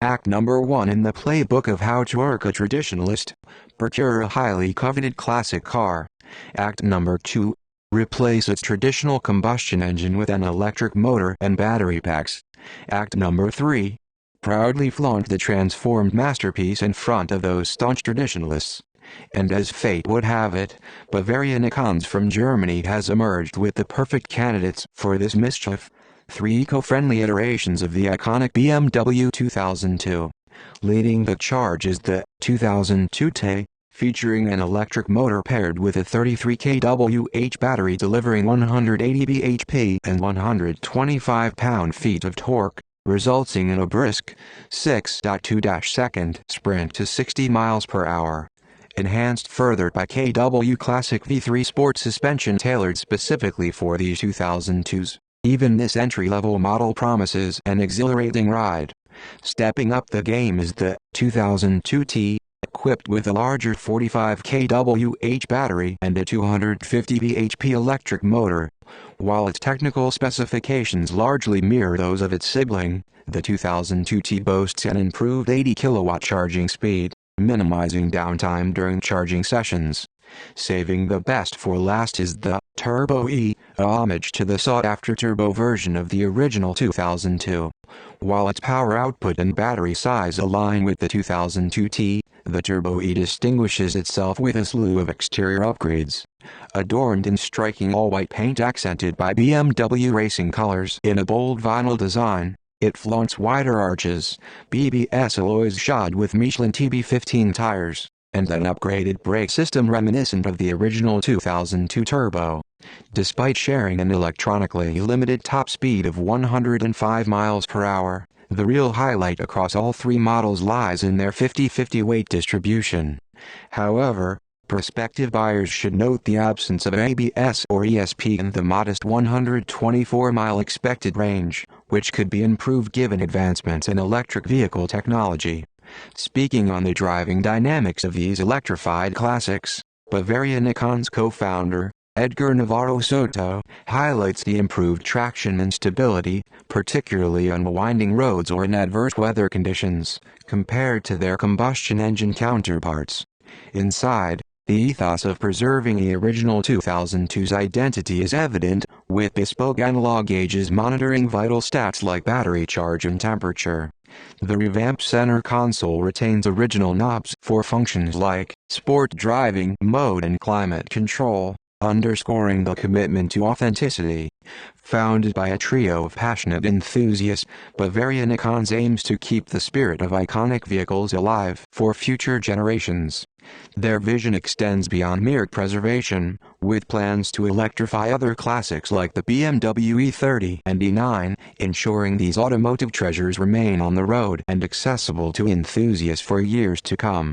Act number 1 in the playbook of how to work a traditionalist. Procure a highly coveted classic car. Act number 2. Replace its traditional combustion engine with an electric motor and battery packs. Act number 3. Proudly flaunt the transformed masterpiece in front of those staunch traditionalists. And as fate would have it, Bavarian icons from Germany has emerged with the perfect candidates for this mischief. 3 eco-friendly iterations of the iconic BMW 2002. Leading the charge is the 2002 T, featuring an electric motor paired with a 33 kWh battery delivering 180 bhp and 125 pound-feet of torque, resulting in a brisk 6.2-second sprint to 60 miles per hour. Enhanced further by KW Classic V3 Sport suspension tailored specifically for these 2002s. Even this entry-level model promises an exhilarating ride. Stepping up the game is the 2002 T, equipped with a larger 45 kWh battery and a 250 bhp electric motor. While its technical specifications largely mirror those of its sibling, the 2002 T boasts an improved 80 kW charging speed, minimizing downtime during charging sessions. Saving the best for last is the Turbo E, a homage to the sought-after turbo version of the original 2002. While its power output and battery size align with the 2002 T, the Turbo E distinguishes itself with a slew of exterior upgrades. Adorned in striking all-white paint accented by BMW racing colors in a bold vinyl design, it flaunts wider arches, BBS alloys shod with Michelin TB15 tires, and an upgraded brake system reminiscent of the original 2002 Turbo. Despite sharing an electronically limited top speed of 105 miles per hour, the real highlight across all three models lies in their 50-50 weight distribution. However, prospective buyers should note the absence of ABS or ESP and the modest 124-mile expected range, which could be improved given advancements in electric vehicle technology. Speaking on the driving dynamics of these electrified classics, Bavarian Icon's co-founder, Edgar Navarro Soto, highlights the improved traction and stability, particularly on winding roads or in adverse weather conditions, compared to their combustion engine counterparts. Inside, the ethos of preserving the original 2002's identity is evident, with bespoke analog gauges monitoring vital stats like battery charge and temperature. The revamped center console retains original knobs for functions like sport driving mode and climate control, underscoring the commitment to authenticity. Founded by a trio of passionate enthusiasts, Bavarian Icons aims to keep the spirit of iconic vehicles alive for future generations. Their vision extends beyond mere preservation, with plans to electrify other classics like the BMW E30 and E9, ensuring these automotive treasures remain on the road and accessible to enthusiasts for years to come.